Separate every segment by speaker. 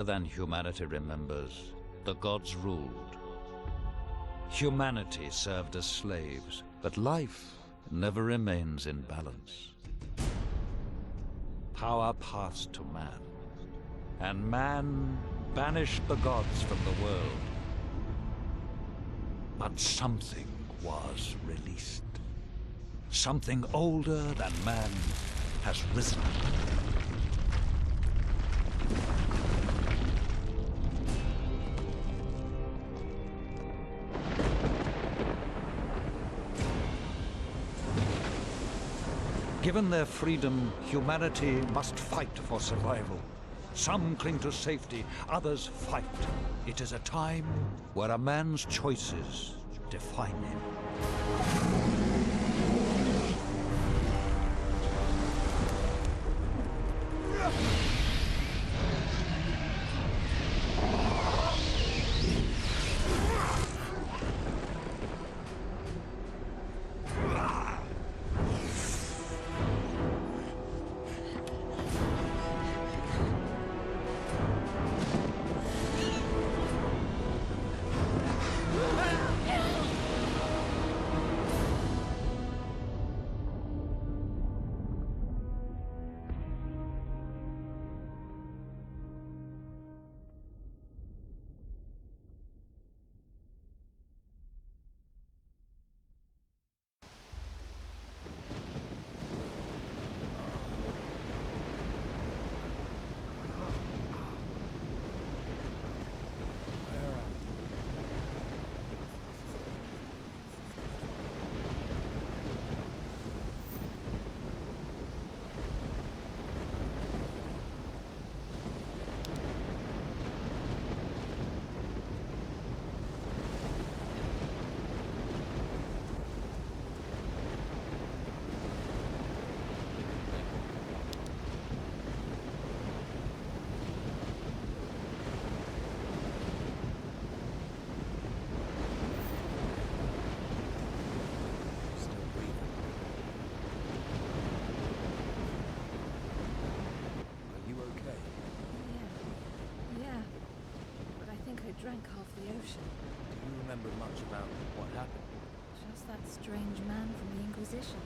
Speaker 1: Than humanity remembers, the gods ruled. Humanity served as slaves, but life never remains in balance. Power passed to man, and man banished the gods from the world. But something was released. Something older than man has risen. Given their freedom, humanity must fight for survival. Some cling to safety, others fight. It is a time where a man's choices define him.
Speaker 2: Drank half the ocean.
Speaker 3: Do you remember much about what happened?
Speaker 2: Just that strange man from the Inquisition.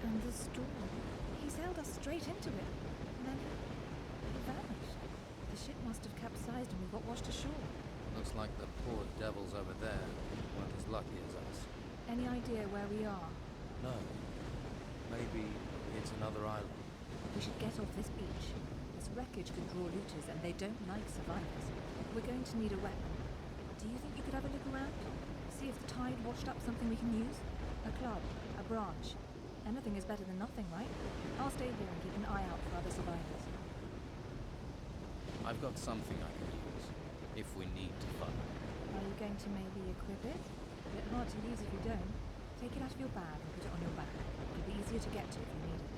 Speaker 2: And the storm. He sailed us straight into it. And then he vanished. The ship must have capsized and we got washed ashore.
Speaker 3: Looks like the poor devils over there weren't as lucky as us.
Speaker 2: Any idea where we are?
Speaker 3: No. Maybe it's another island.
Speaker 2: We should get off this beach. This wreckage could draw looters and they don't like survivors. We're going to need a weapon. Do you think you could have a look around? See if the tide washed up something we can use? A club, a branch. Anything is better than nothing, right? I'll stay here and keep an eye out for other survivors.
Speaker 3: I've got something I can use, if we need to fight.
Speaker 2: Are you going to maybe equip it? A bit hard to use if you don't. Take it out of your bag and put it on your back. It'll be easier to get to if you need it.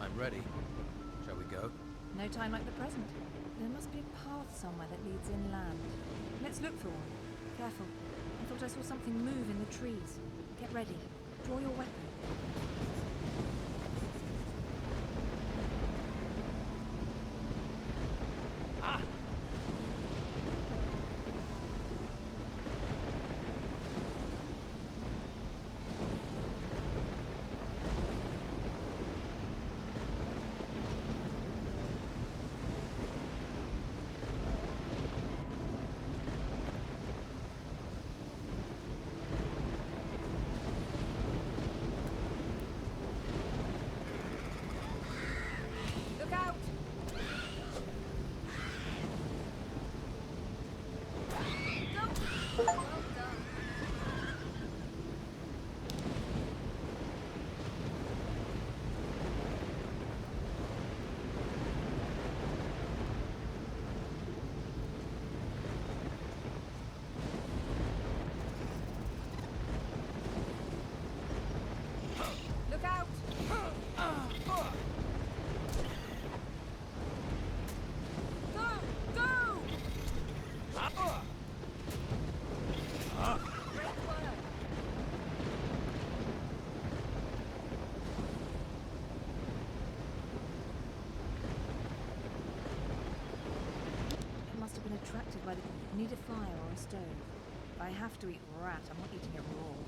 Speaker 3: I'm ready. Shall we go?
Speaker 2: No time like the present. There must be a path somewhere that leads inland. Let's look for one. Careful. I thought I saw something move in the trees. Get ready. Draw your weapon. by the... Need a fire or a stove. If I have to eat rat, I'm not eating it raw.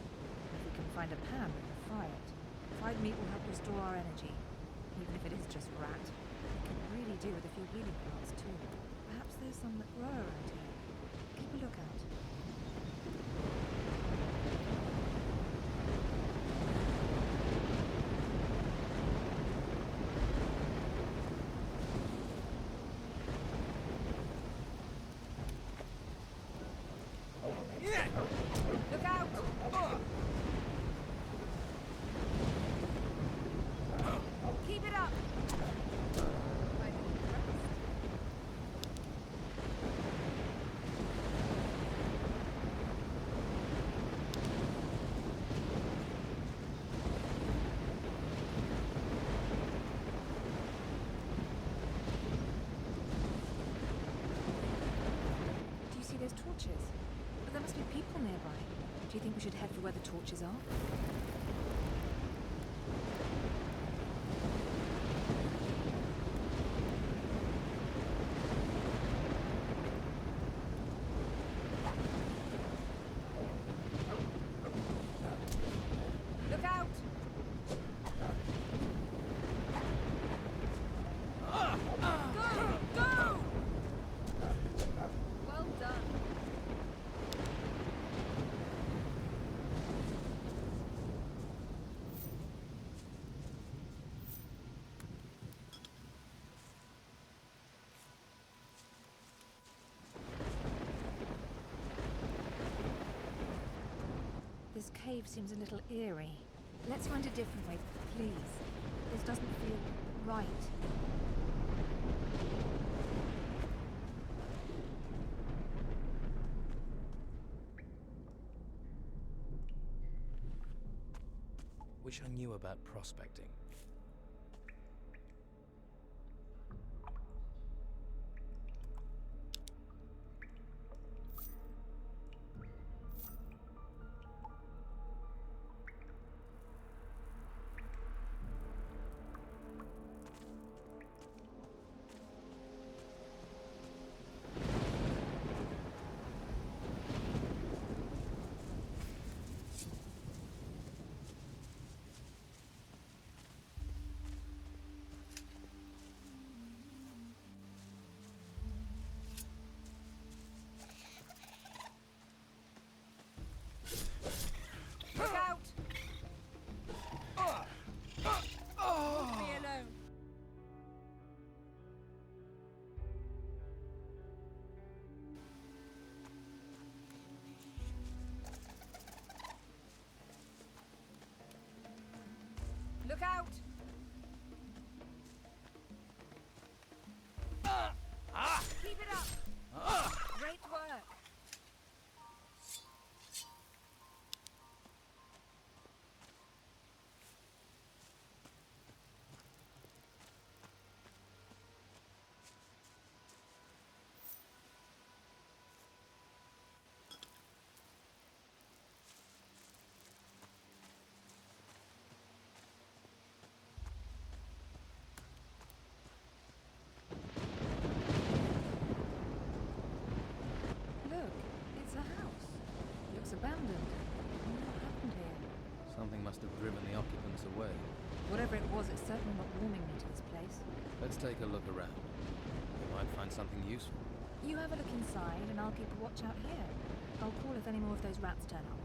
Speaker 2: If we can find a pan, we can fry it. Fried meat will help restore our energy, even if it is just rat. We can really do with a few healing plants too. Perhaps there's some that grow around here. Keep a lookout. Look out! Keep it up! Do you see those torches? But there must be people nearby. Do you think we should head for where the torches are? Look out! Go! Go! Well done. This cave seems a little eerie. Let's find a different way, please. This doesn't feel right.
Speaker 3: Wish I knew about prospecting.
Speaker 2: Look out! Leave me alone. Look out! Keep it up! Great work! Look, it's a house. Looks abandoned. What happened here?
Speaker 3: Something must have driven the occupants away.
Speaker 2: Whatever it was, it's certainly not warming me to this place.
Speaker 3: Let's take a look around. We might find something useful.
Speaker 2: You have a look inside, and I'll keep a watch out here. I'll call if any more of those rats turn up.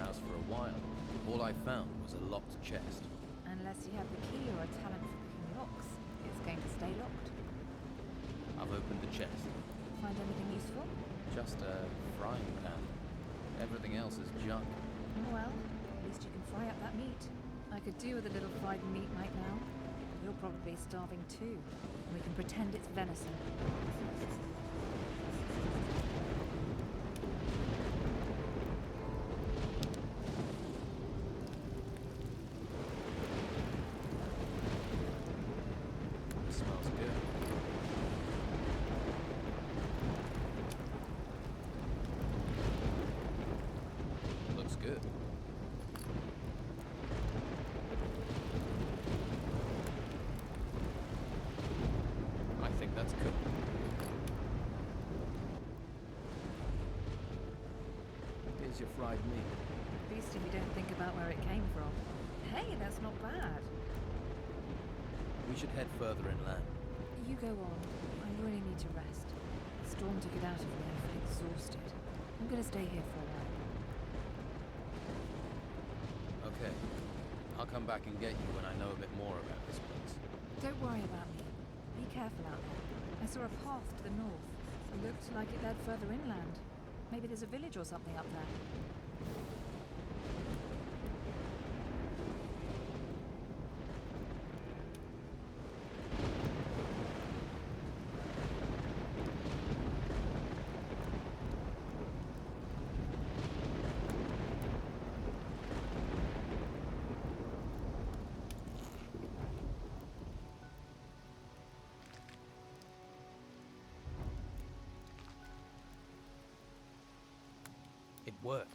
Speaker 3: house for a while. All I found was a locked chest.
Speaker 2: Unless you have the key or a talent for picking locks, it's going to stay locked.
Speaker 3: I've opened the chest.
Speaker 2: Find anything useful?
Speaker 3: Just a frying pan. Everything else is junk.
Speaker 2: Oh well, at least you can fry up that meat. I could do with a little fried meat right now. You're probably starving too. We can pretend it's venison.
Speaker 3: It smells good. Looks good. I think that's cooked. Here's your fried meat.
Speaker 2: At least if you don't think about where it came from. Hey, that's not bad.
Speaker 3: We should head further inland.
Speaker 2: You go on. I really need to rest. The storm took it out of me. I feel exhausted. I'm gonna stay here for a while.
Speaker 3: Okay. I'll come back and get you when I know a bit more about this place.
Speaker 2: Don't worry about me. Be careful out there. I saw a path to the north. It looked like it led further inland. Maybe there's a village or something up there.
Speaker 3: It worked.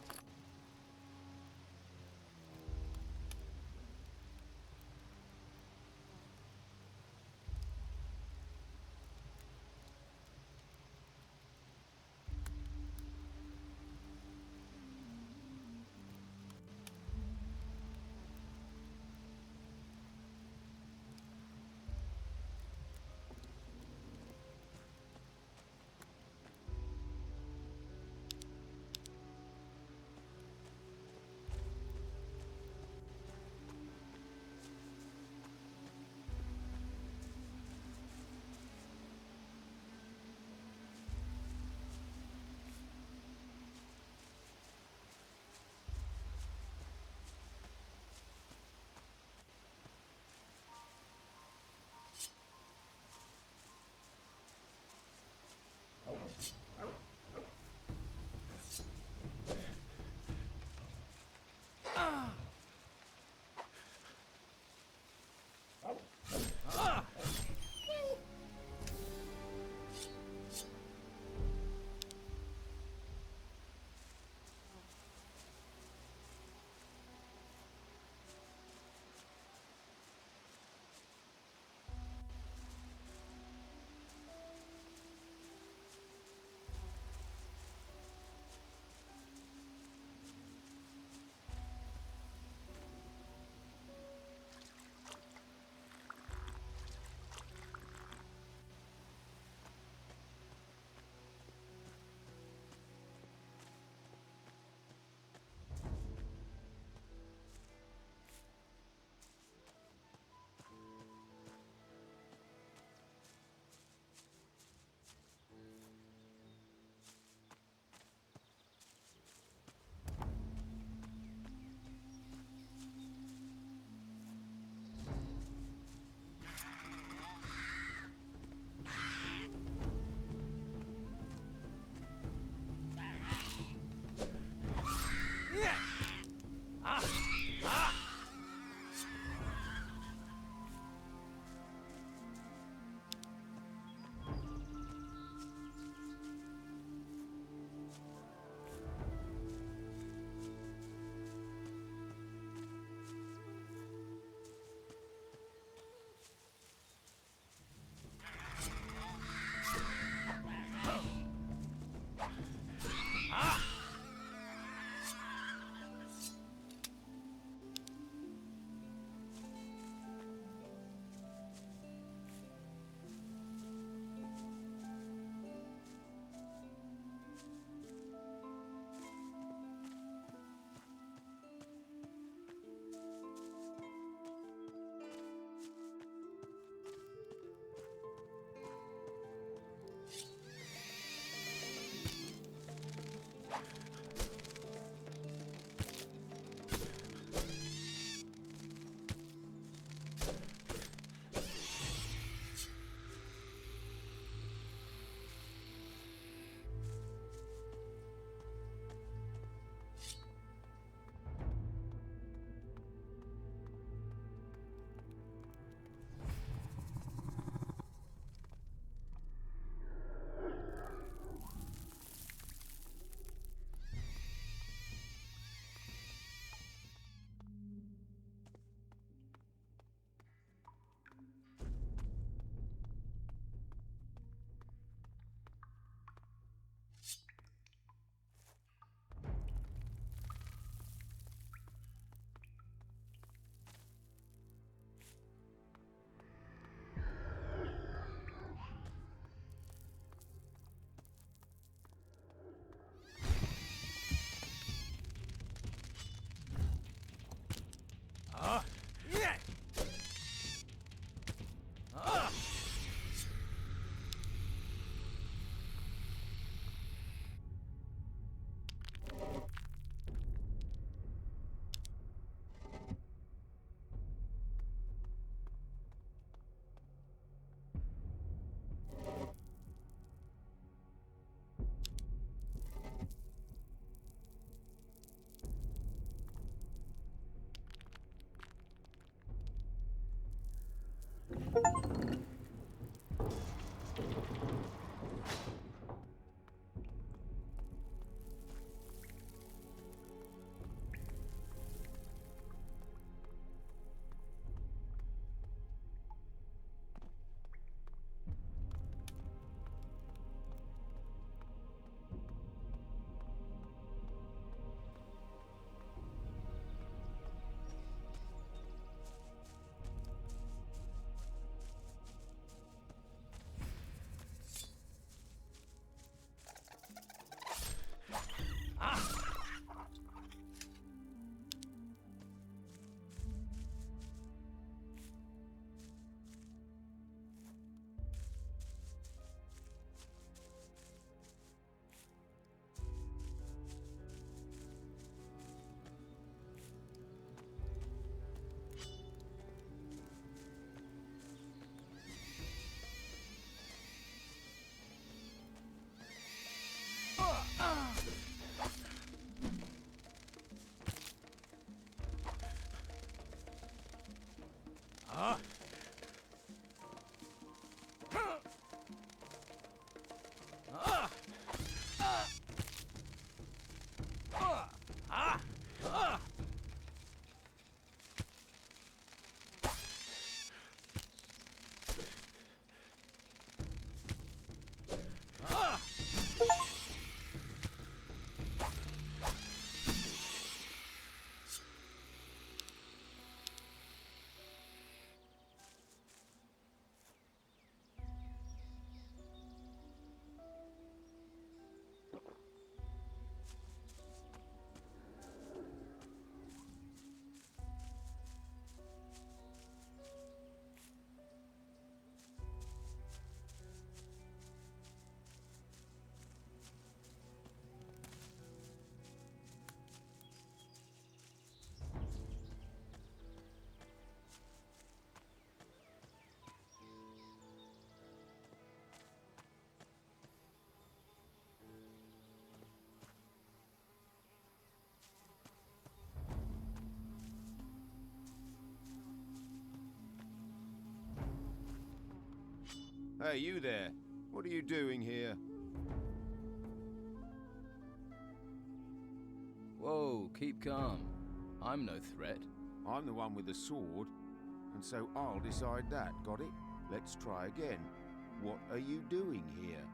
Speaker 4: Hey, you there. What are you doing here?
Speaker 3: Whoa, keep calm. I'm no threat.
Speaker 4: I'm the one with the sword, and so I'll decide that, got it? Let's try again. What are you doing here?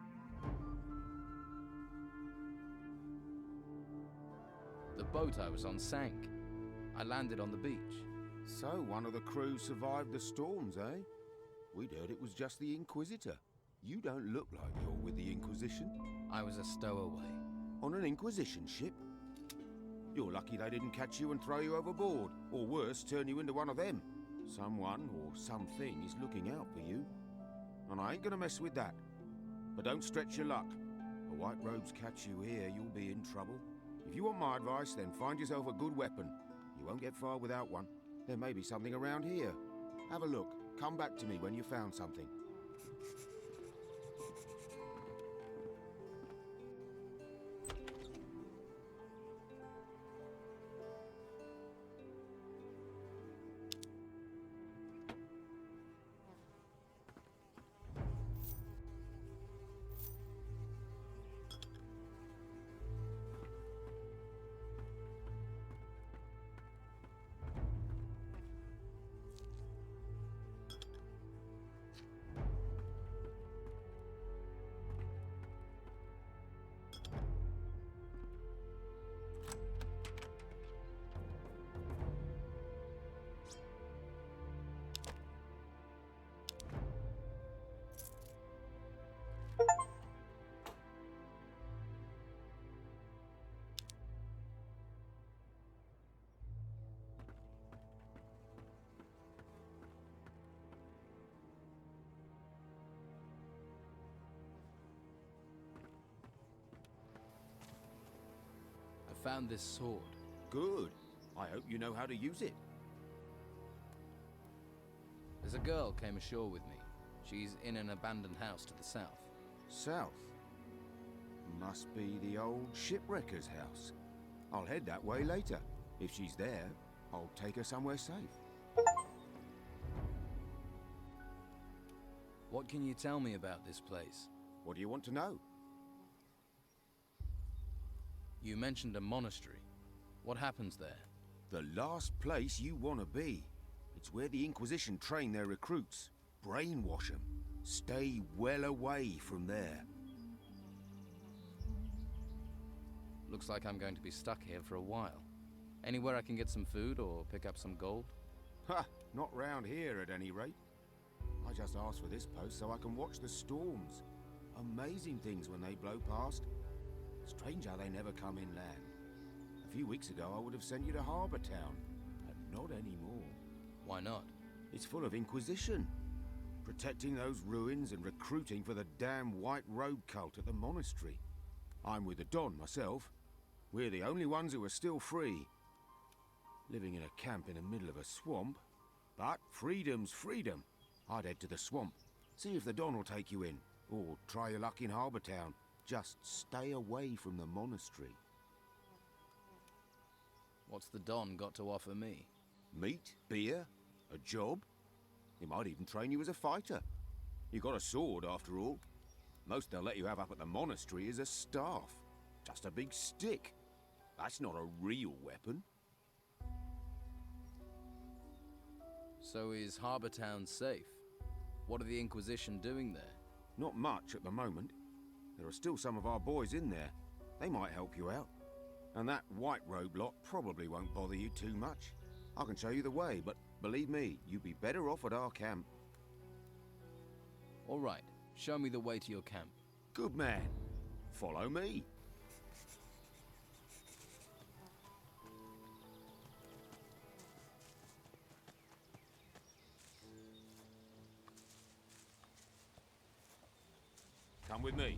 Speaker 3: The boat I was on sank. I landed on the beach.
Speaker 4: So one of the crew survived the storms, eh? We'd heard it was just the Inquisitor. You don't look like you're with the Inquisition.
Speaker 3: I was a stowaway.
Speaker 4: On an Inquisition ship? You're lucky they didn't catch you and throw you overboard, or worse, turn you into one of them. Someone or something is looking out for you. And I ain't gonna mess with that. But don't stretch your luck. The White Robes catch you here, you'll be in trouble. If you want my advice, then find yourself a good weapon. You won't get far without one. There may be something around here. Have a look. Come back to me when you found something.
Speaker 3: I found this sword.
Speaker 4: Good. I hope you know how to use it.
Speaker 3: There's a girl came ashore with me. She's in an abandoned house to the south.
Speaker 4: South? Must be the old shipwrecker's house. I'll head that way later. If she's there, I'll take her somewhere safe.
Speaker 3: What can you tell me about this place?
Speaker 4: What do you want to know?
Speaker 3: You mentioned a monastery. What happens there?
Speaker 4: The last place you want to be. It's where the Inquisition train their recruits. Brainwash them. Stay well away from there.
Speaker 3: Looks like I'm going to be stuck here for a while. Anywhere I can get some food or pick up some gold?
Speaker 4: Ha! Not round here at any rate. I just asked for this post so I can watch the storms. Amazing things when they blow past. Strange how they never come inland. A few weeks ago I would have sent you to Harbour Town, but not anymore.
Speaker 3: Why not?
Speaker 4: It's full of Inquisition. Protecting those ruins and recruiting for the damn White Robe cult at the monastery. I'm with the Don myself. We're the only ones who are still free. Living in a camp in the middle of a swamp. But freedom's freedom. I'd head to the swamp. See if the Don will take you in. Or try your luck in Harbour Town. Just stay away from the monastery.
Speaker 3: What's the Don got to offer me?
Speaker 4: Meat, beer, a job. He might even train you as a fighter. You got a sword, after all. Most they'll let you have up at the monastery is a staff. Just a big stick. That's not a real weapon.
Speaker 3: So is Harbour Town safe? What are the Inquisition doing there?
Speaker 4: Not much at the moment. There are still some of our boys in there. They might help you out. And that White Robe lot probably won't bother you too much. I can show you the way, but believe me, you'd be better off at our camp.
Speaker 3: All right, show me the way to your camp.
Speaker 4: Good man. Follow me. Come with me.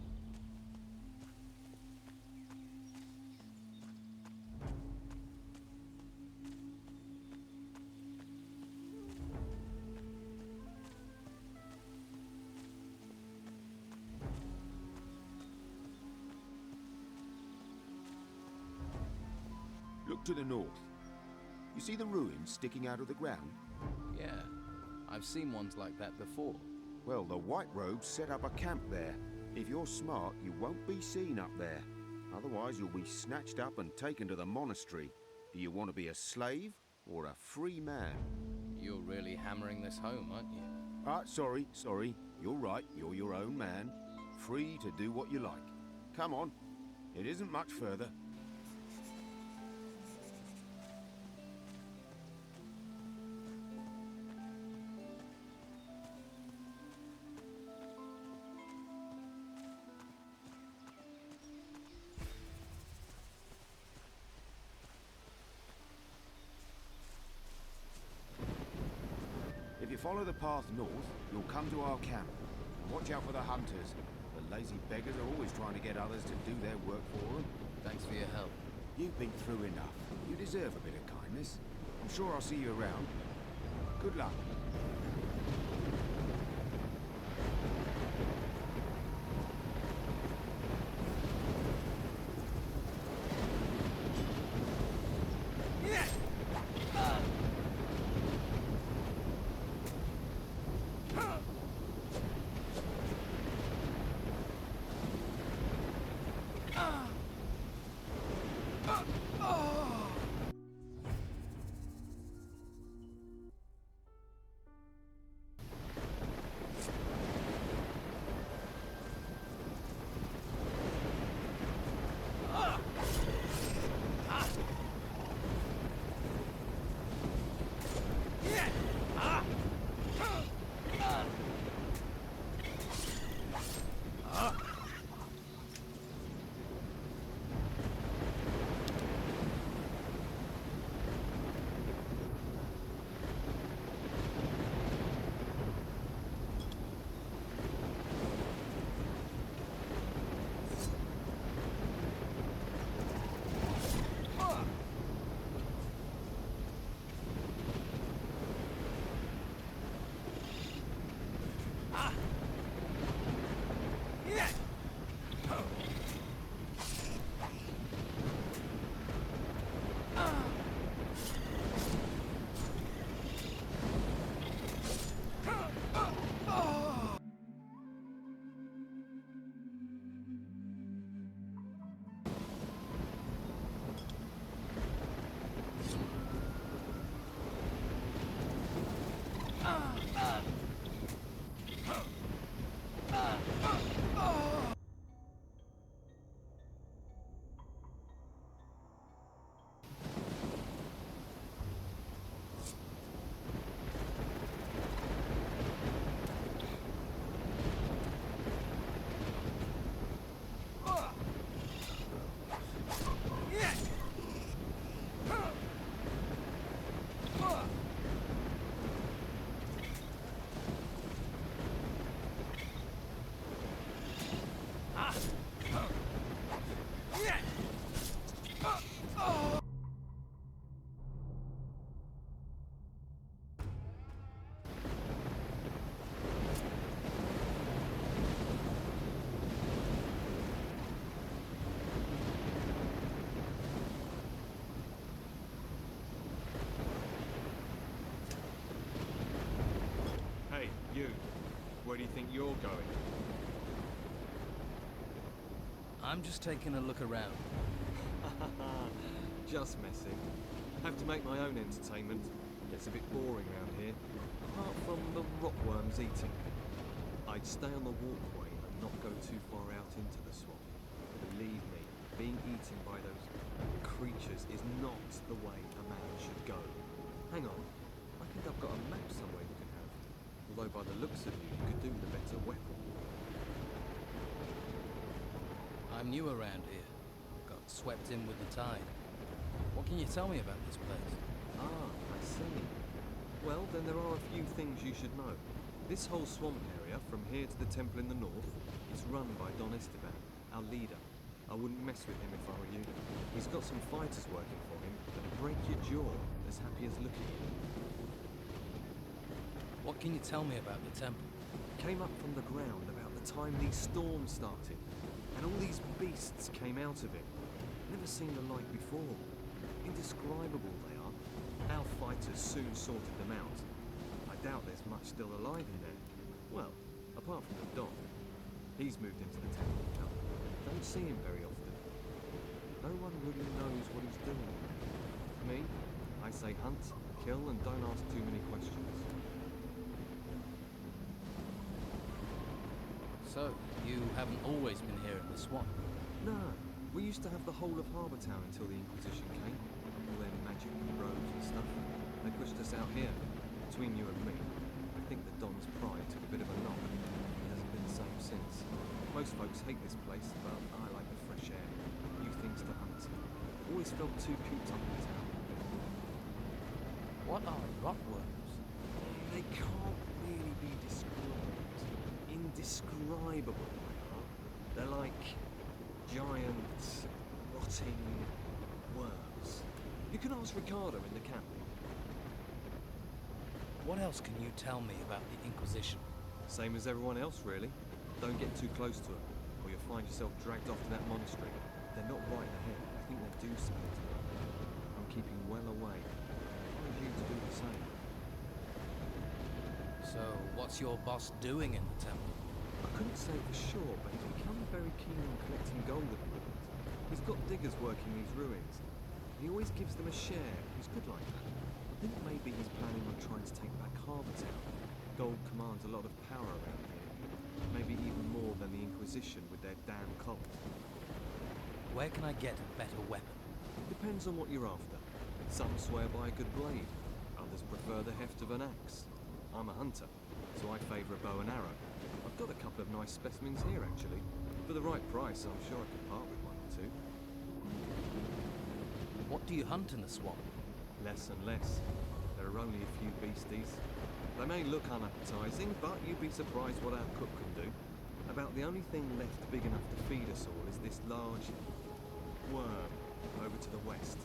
Speaker 4: Look to the north. You see the ruins sticking out of the ground?
Speaker 3: Yeah, I've seen ones like that before.
Speaker 4: Well, the White Robes set up a camp there. If you're smart, you won't be seen up there. Otherwise, you'll be snatched up and taken to the monastery. Do you want to be a slave or a free man?
Speaker 3: You're really hammering this home, aren't you?
Speaker 4: Sorry. You're right, you're your own man. Free to do what you like. Come on, it isn't much further. If you follow the path north, you'll come to our camp. Watch out for the hunters. The lazy beggars are always trying to get others to do their work for them.
Speaker 3: Thanks for your help.
Speaker 4: You've been through enough. You deserve a bit of kindness. I'm sure I'll see you around. Good luck.
Speaker 5: Hey, you. Where do you think you're going?
Speaker 3: I'm just taking a look around.
Speaker 5: Just messing. Have to make my own entertainment. Gets a bit boring around here. Apart from the rockworms eating. I'd stay on the walkway and not go too far out into the swamp. Believe me, being eaten by those creatures is not the way a man should go. Hang on, I think I've got a map somewhere you can have. Although by the looks of you, you could do with a better weapon.
Speaker 3: I'm new around here. Got swept in with the tide. What can you tell me about this place?
Speaker 5: Ah, I see. Well, then there are a few things you should know. This whole swamp area, from here to the temple in the north, is run by Don Esteban, our leader. I wouldn't mess with him if I were you. He's got some fighters working for him that'll break your jaw as happy as look at you.
Speaker 3: What can you tell me about the temple?
Speaker 5: Came up from the ground about the time these storms started, and all these beasts came out of it. Never seen the like before. Indescribable they are. Our fighters soon sorted them out. I doubt there's much still alive in there. Well, apart from the Don. He's moved into the temple now. Don't see him very often. No one really knows what he's doing. Me, I say hunt, kill, and don't ask too many questions.
Speaker 3: So, you haven't always been here in the swamp?
Speaker 5: No, we used to have the whole of Harbour Town until the Inquisition came. All their magic roads and stuff. They pushed us out here. Between you and me, I think the Don's pride took a bit of a knock. He hasn't been the same since. Most folks hate this place, but I like the fresh air. New things to hunt. Always felt too cooped up in town.
Speaker 3: What are rockworms?
Speaker 5: They can't really be described. Indescribable, they are. They're like giant, rotting worms. You can ask Ricardo in the camp.
Speaker 3: What else can you tell me about the Inquisition?
Speaker 5: Same as everyone else, really. Don't get too close to them, or you'll find yourself dragged off to that monastery. They're not right ahead. I think they do something to them. I'm keeping well away. I want you to do the same.
Speaker 3: So, what's your boss doing in the temple?
Speaker 5: I couldn't say for sure, but he's become very keen on collecting gold at the moment. He's got diggers working these ruins. He always gives them a share. He's good like that. I think maybe he's planning on trying to take back Harbour Town. Gold commands a lot of power around here. Maybe even more than the Inquisition with their damn cult.
Speaker 3: Where can I get a better weapon?
Speaker 5: Depends on what you're after. Some swear by a good blade. Others prefer the heft of an axe. I'm a hunter, so I favour a bow and arrow. I've got a couple of nice specimens here, actually. For the right price, I'm sure I could part with one or two.
Speaker 3: What do you hunt in the swamp?
Speaker 5: Less and less. There are only a few beasties. They may look unappetizing, but you'd be surprised what our cook can do. About the only thing left big enough to feed us all is this large worm over to the west.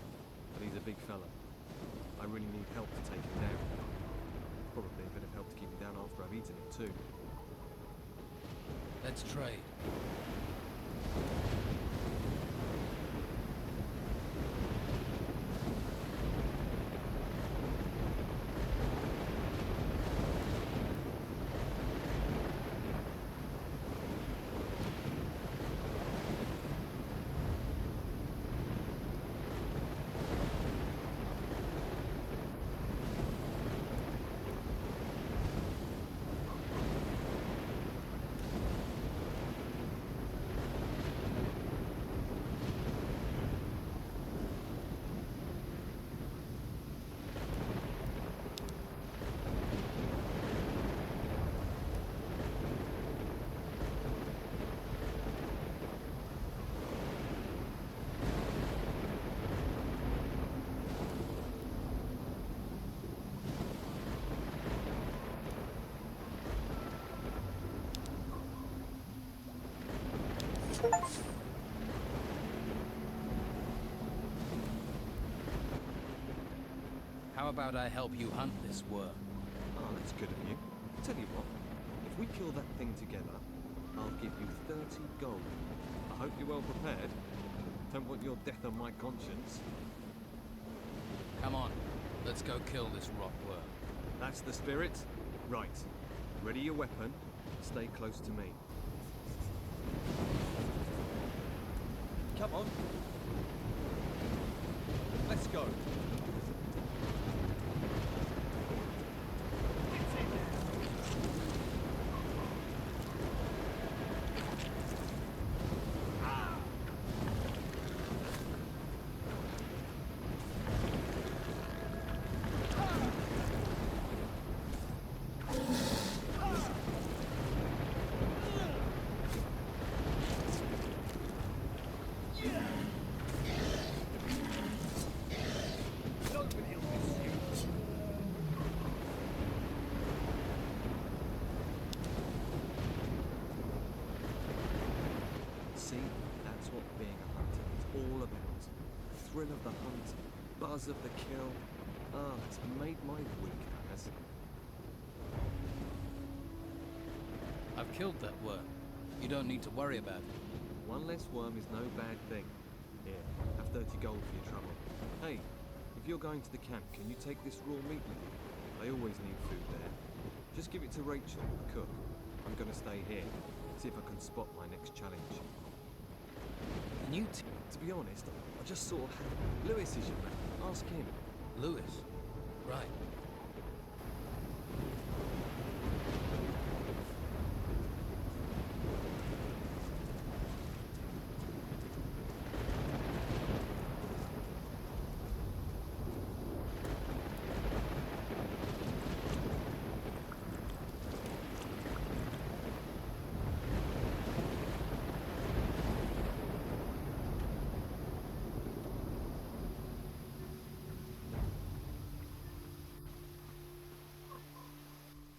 Speaker 5: But he's a big fella. I really need help to take him down. Probably a bit of help to keep him down after I've eaten him too.
Speaker 3: Let's trade. How about I help you hunt this worm?
Speaker 5: Oh, that's good of you. Tell you what, if we kill that thing together, I'll give you 30 gold. I hope you're well prepared. Don't want your death on my conscience.
Speaker 3: Come on, let's go kill this rot worm.
Speaker 5: That's the spirit? Right. Ready your weapon. Stay close to me. Come on. Let's go. See, that's what being a hunter is all about. The thrill of the hunt, buzz of the kill. Ah, it's made my week, that has.
Speaker 3: I've killed that worm. You don't need to worry about it.
Speaker 5: One less worm is no bad thing. Here, have 30 gold for your trouble. Hey, if you're going to the camp, can you take this raw meat with you? They always need food there. Just give it to Rachel, the cook. I'm gonna stay here, see if I can spot my next challenge.
Speaker 3: Can you
Speaker 5: To be honest, I just sort of had... Lewis is your man. Ask him.
Speaker 3: Lewis? Right.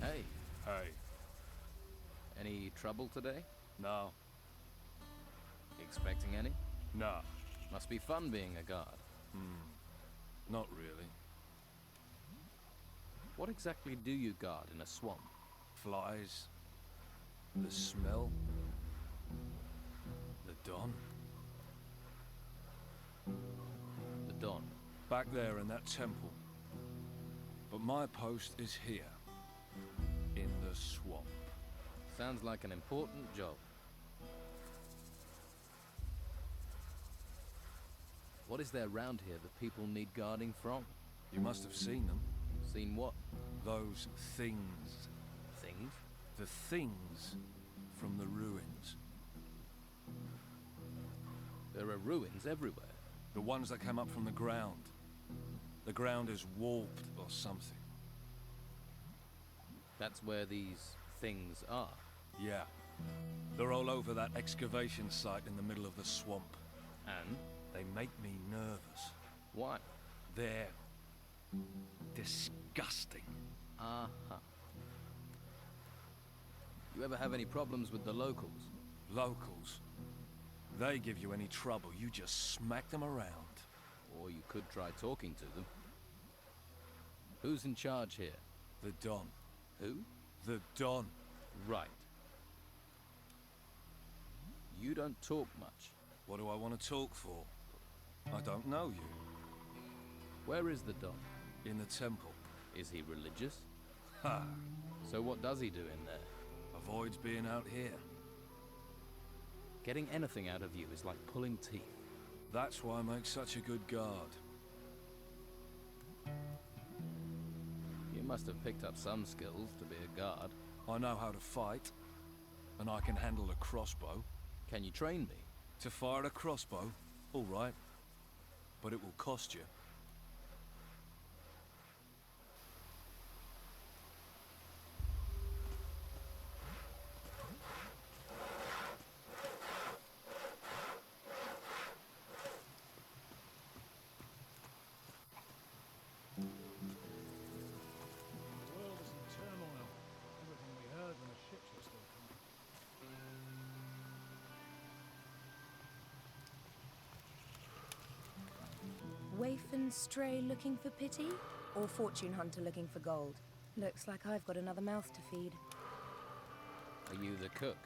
Speaker 3: Hey,
Speaker 6: Hey,
Speaker 3: any trouble today?
Speaker 6: no,
Speaker 3: Expecting any?
Speaker 6: nah,
Speaker 3: Must be fun being a guard.
Speaker 6: not really.
Speaker 3: What exactly do you guard in a swamp?
Speaker 6: Flies, the smell, the dawn.
Speaker 3: The Don.
Speaker 6: Back there in that temple. But my post is here, in the swamp.
Speaker 3: Sounds like an important job. What is there round here that people need guarding from?
Speaker 6: You must have seen them.
Speaker 3: Seen what?
Speaker 6: Those things.
Speaker 3: Things?
Speaker 6: The things from the ruins.
Speaker 3: There are ruins everywhere.
Speaker 6: The ones that came up from the ground. The ground is warped or something.
Speaker 3: That's where these things are.
Speaker 6: Yeah. They're all over that excavation site in the middle of the swamp.
Speaker 3: And?
Speaker 6: They make me nervous.
Speaker 3: Why?
Speaker 6: They're disgusting.
Speaker 3: Uh-huh. You ever have any problems with the locals?
Speaker 6: Locals. They give you any trouble, you just smack them around.
Speaker 3: Or you could try talking to them. Who's in charge here?
Speaker 6: The Don.
Speaker 3: Who?
Speaker 6: The Don.
Speaker 3: Right. You don't talk much.
Speaker 6: What do I want to talk for? I don't know you.
Speaker 3: Where is the Don?
Speaker 6: In the temple.
Speaker 3: Is he religious?
Speaker 6: Ha!
Speaker 3: So what does he do in there?
Speaker 6: Avoids being out here.
Speaker 3: Getting anything out of you is like pulling teeth.
Speaker 6: That's why I make such a good guard.
Speaker 3: You must have picked up some skills to be a guard.
Speaker 6: I know how to fight. And I can handle a crossbow.
Speaker 3: Can you train me?
Speaker 6: To fire a crossbow? All right. But it will cost you.
Speaker 1: The world is in turmoil. Everything we heard when the ships were still coming.
Speaker 2: and stray looking for pity? Or fortune hunter looking for gold? Looks like I've got another mouth to feed.
Speaker 3: Are you the cook?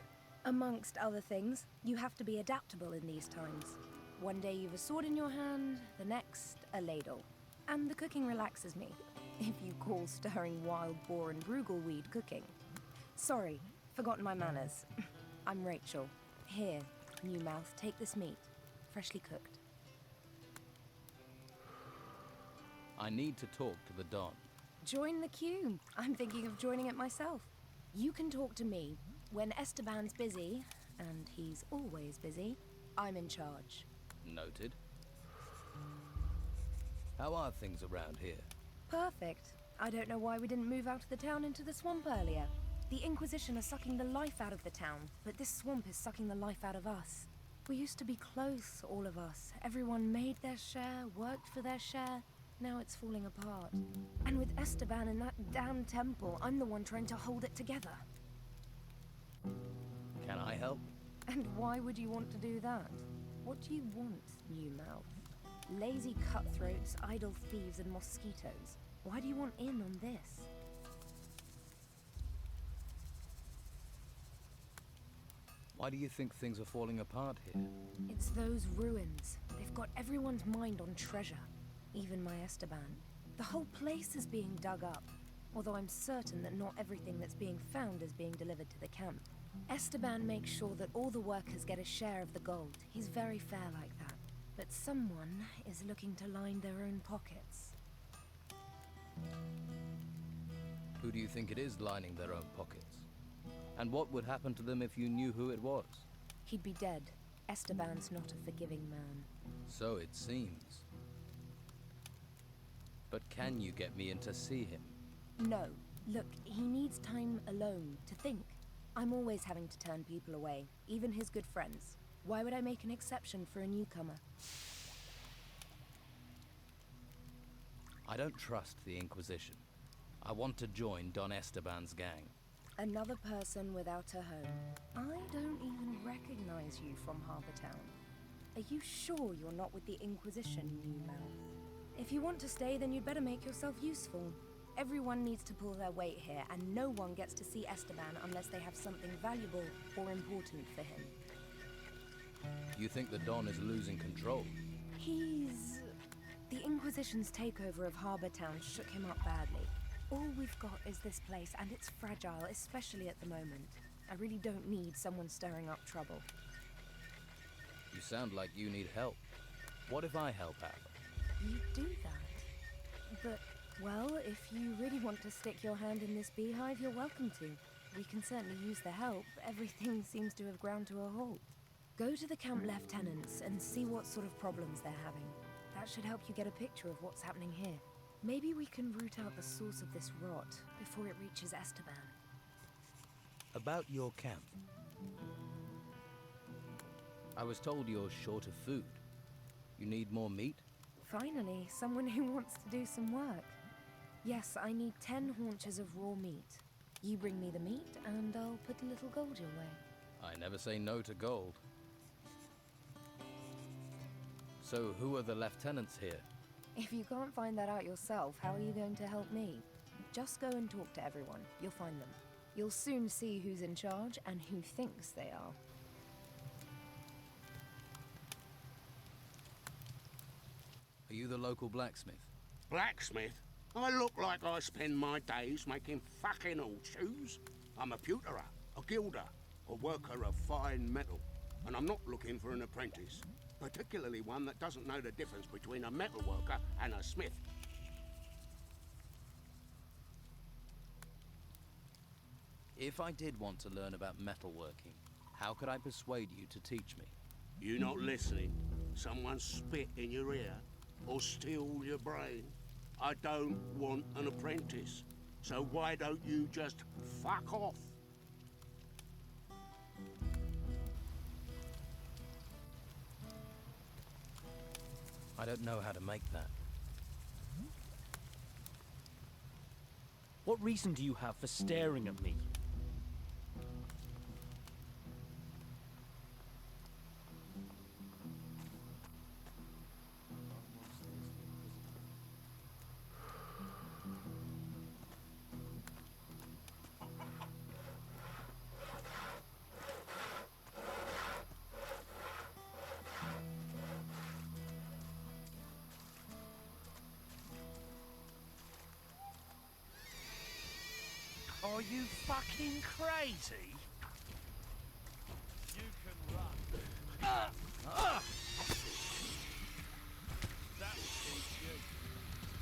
Speaker 2: Amongst other things, you have to be adaptable in these times. One day you've a sword in your hand, the next, a ladle. And the cooking relaxes me, if you call stirring wild boar and bruggelweed cooking. Sorry, forgotten my manners. I'm Rachel. Here, new mouth, take this meat, freshly cooked.
Speaker 3: I need to talk to the Don.
Speaker 2: Join the queue. I'm thinking of joining it myself. You can talk to me. When Esteban's busy, and he's always busy, I'm in charge.
Speaker 3: Noted. How are things around here?
Speaker 2: Perfect. I don't know why we didn't move out of the town into the swamp earlier. The Inquisition are sucking the life out of the town, but this swamp is sucking the life out of us. We used to be close, all of us. Everyone made their share, worked for their share. Now it's falling apart. And with Esteban in that damn temple, I'm the one trying to hold it together.
Speaker 3: Can I help?
Speaker 2: And why would you want to do that? What do you want, new mouth? Lazy cutthroats, idle thieves, and mosquitoes. Why do you want in on this?
Speaker 3: Why do you think things are falling apart here?
Speaker 2: It's those ruins. They've got everyone's mind on treasure. Even my Esteban. The whole place is being dug up. Although I'm certain that not everything that's being found is being delivered to the camp. Esteban makes sure that all the workers get a share of the gold. He's very fair like that. But someone is looking to line their own pockets.
Speaker 3: Who do you think it is lining their own pockets? And what would happen to them if you knew who it was?
Speaker 2: He'd be dead. Esteban's not a forgiving man.
Speaker 3: So it seems. But can you get me in to see him?
Speaker 2: No. Look, he needs time alone to think. I'm always having to turn people away, even his good friends. Why would I make an exception for a newcomer?
Speaker 3: I don't trust the Inquisition. I want to join Don Esteban's gang.
Speaker 2: Another person without a home. I don't even recognize you from Harbour Town. Are you sure you're not with the Inquisition, new mouth? If you want to stay, then you'd better make yourself useful. Everyone needs to pull their weight here, and no one gets to see Esteban unless they have something valuable or important for him.
Speaker 3: You think the Don is losing control?
Speaker 2: The Inquisition's takeover of Harbour Town shook him up badly. All we've got is this place, and it's fragile, especially at the moment. I really don't need someone stirring up trouble.
Speaker 3: You sound like you need help. What if I help out?
Speaker 2: You do that. But, well, if you really want to stick your hand in this beehive, you're welcome to. We can certainly use the help. Everything seems to have ground to a halt. Go to the camp lieutenants and see what sort of problems they're having. That should help you get a picture of what's happening here. Maybe we can root out the source of this rot before it reaches Esteban.
Speaker 3: About your camp. I was told you're short of food. You need more meat?
Speaker 2: Finally, someone who wants to do some work. Yes, I need 10 haunches of raw meat. You bring me the meat, and I'll put a little gold your way.
Speaker 3: I never say no to gold. So who are the lieutenants here?
Speaker 2: If you can't find that out yourself, how are you going to help me? Just go and talk to everyone. You'll find them. You'll soon see who's in charge and who thinks they are.
Speaker 3: Are you the local blacksmith?
Speaker 7: Blacksmith? I look like I spend my days making fucking horseshoes. I'm a pewterer, a gilder, a worker of fine metal. And I'm not looking for an apprentice. Particularly one that doesn't know the difference between a metal worker and a smith.
Speaker 3: If I did want to learn about metalworking, how could I persuade you to teach me?
Speaker 7: You not listening? Someone spit in your ear or steal your brain? I don't want an apprentice. So why don't you just fuck off?
Speaker 3: I don't know how to make that.
Speaker 8: What reason do you have for staring at me?
Speaker 9: you fucking crazy? You can run. That will teach you.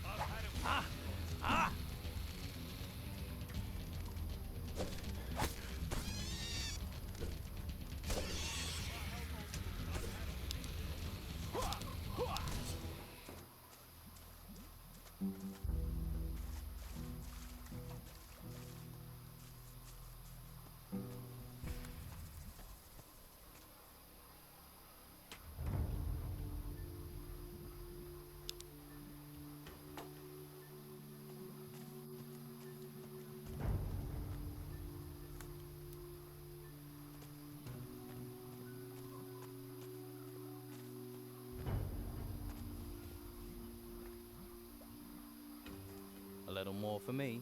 Speaker 9: I've had a...
Speaker 3: A little more for me.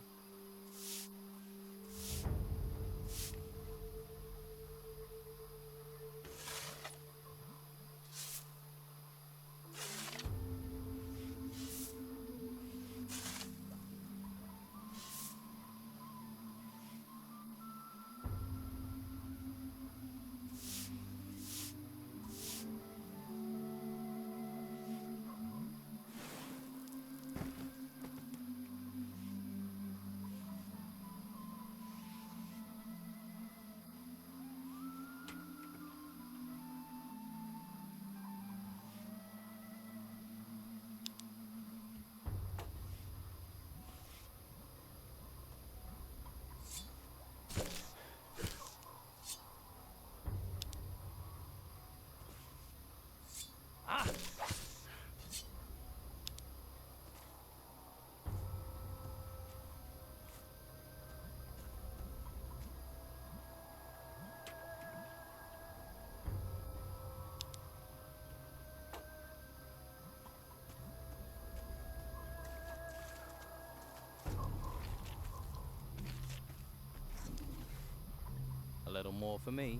Speaker 3: A little more for me.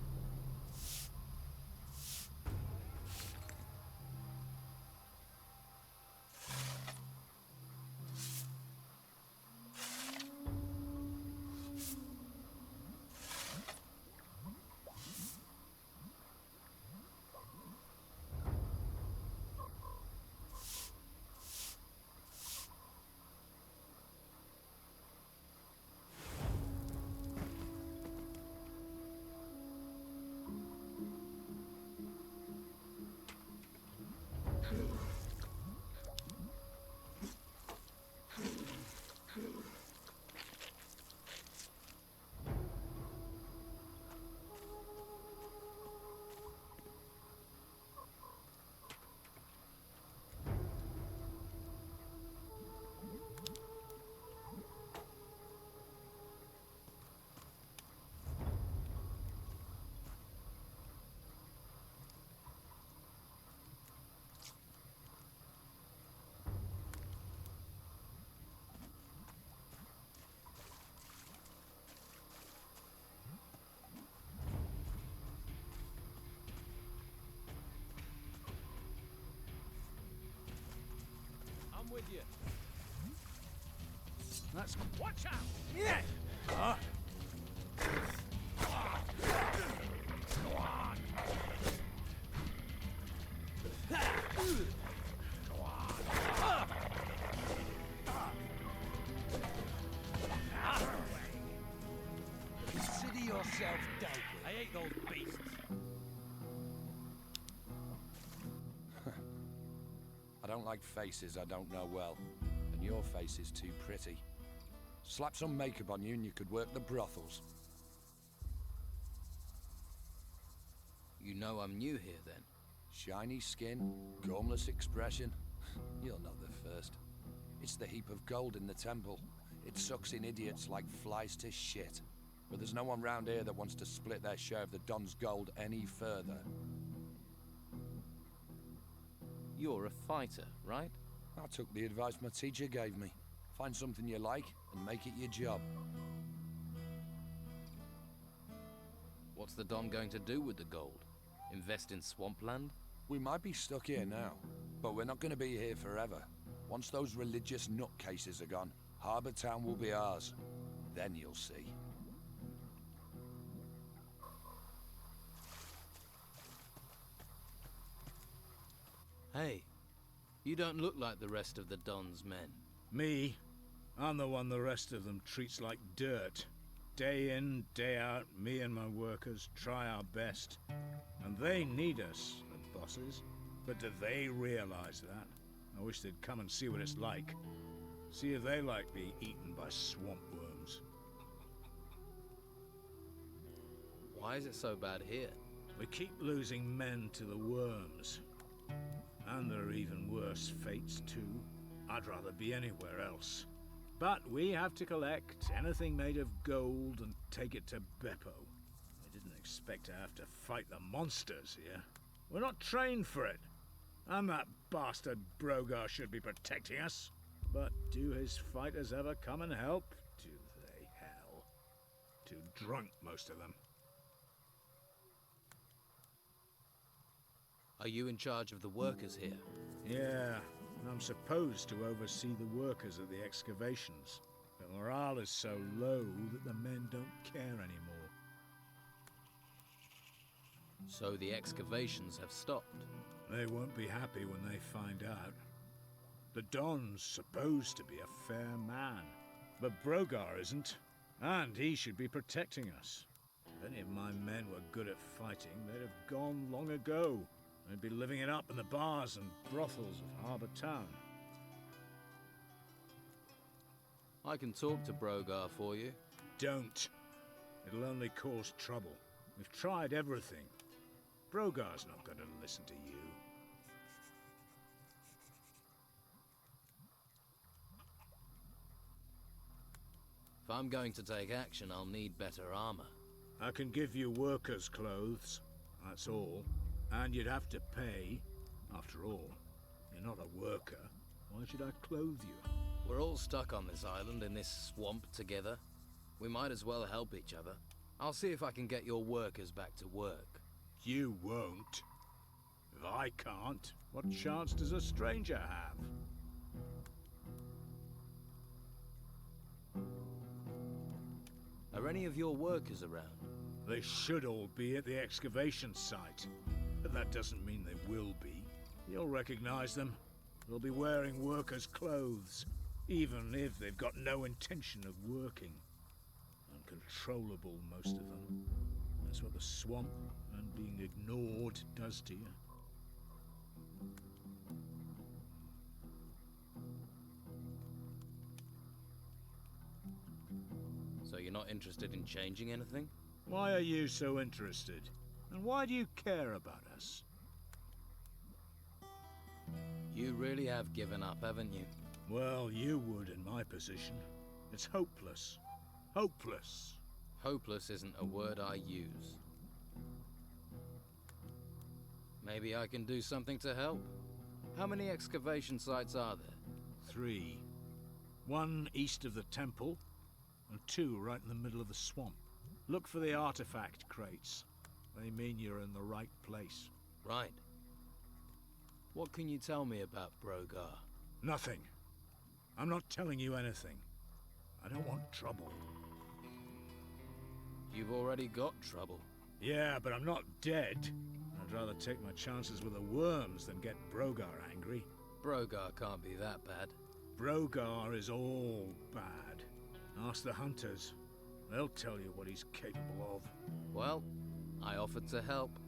Speaker 6: I'm with you.
Speaker 1: That's...
Speaker 6: Watch out!
Speaker 1: Yeah! Huh?
Speaker 6: Consider yourself dealt with. I hate those beasts.
Speaker 1: I don't like faces I don't know well, and your face is too pretty. Slap some makeup on you and you could work the brothels.
Speaker 3: You know I'm new here then.
Speaker 1: Shiny skin, gormless expression. You'll know the first. It's the heap of gold in the temple. It sucks in idiots like flies to shit. But there's no one round here that wants to split their share of the Don's gold any further.
Speaker 3: You're a fighter, right?
Speaker 1: I took the advice my teacher gave me. Find something you like and make it your job.
Speaker 3: What's the Don going to do with the gold? Invest in swampland?
Speaker 1: We might be stuck here now, but we're not going to be here forever. Once those religious nutcases are gone, Harbour Town will be ours. Then you'll see.
Speaker 3: Hey, you don't look like the rest of the Don's men.
Speaker 10: Me? I'm the one the rest of them treats like dirt. Day in, day out, me and my workers try our best. And they need us, the bosses. But do they realize that? I wish they'd come and see what it's like. See if they like being eaten by swamp worms.
Speaker 3: Why is it so bad here?
Speaker 10: We keep losing men to the worms. And there are even worse fates, too. I'd rather be anywhere else. But we have to collect anything made of gold and take it to Beppo. I didn't expect to have to fight the monsters here. We're not trained for it. And that bastard Brogar should be protecting us. But do his fighters ever come and help? Do they, hell? Too drunk, most of them.
Speaker 3: Are you in charge of the workers here?
Speaker 10: Yeah, I'm supposed to oversee the workers at the excavations. But morale is so low that the men don't care anymore.
Speaker 3: So the excavations have stopped?
Speaker 10: They won't be happy when they find out. The Don's supposed to be a fair man, but Brogar isn't, and he should be protecting us. If any of my men were good at fighting, they'd have gone long ago. They'd be living it up in the bars and brothels of Harbour Town.
Speaker 3: I can talk to Brogar for you.
Speaker 10: Don't. It'll only cause trouble. We've tried everything. Brogar's not going to listen to you.
Speaker 3: If I'm going to take action, I'll need better armor.
Speaker 10: I can give you workers' clothes, that's all. And you'd have to pay. After all, you're not a worker. Why should I clothe you?
Speaker 3: We're all stuck on this island in this swamp together. We might as well help each other. I'll see if I can get your workers back to work.
Speaker 10: You won't. If I can't, what chance does a stranger have?
Speaker 3: Are any of your workers around?
Speaker 10: They should all be at the excavation site. But that doesn't mean they will be. You'll recognize them. They'll be wearing workers' clothes, even if they've got no intention of working. Uncontrollable, most of them. That's what the swamp and being ignored does to you.
Speaker 3: So you're not interested in changing anything?
Speaker 10: Why are you so interested? And why do you care about us?
Speaker 3: You really have given up, haven't you?
Speaker 10: Well, you would in my position. It's hopeless. Hopeless.
Speaker 3: Hopeless isn't a word I use. Maybe I can do something to help. How many excavation sites are there?
Speaker 10: 3. 1 east of the temple, and 2 right in the middle of the swamp. Look for the artifact crates. They mean you're in the right place.
Speaker 3: Right. What can you tell me about Brogar?
Speaker 10: Nothing. I'm not telling you anything. I don't want trouble.
Speaker 3: You've already got trouble.
Speaker 10: Yeah, but I'm not dead. I'd rather take my chances with the worms than get Brogar angry.
Speaker 3: Brogar can't be that bad.
Speaker 10: Brogar is all bad. Ask the hunters. They'll tell you what he's capable of.
Speaker 3: Well, I offered to help.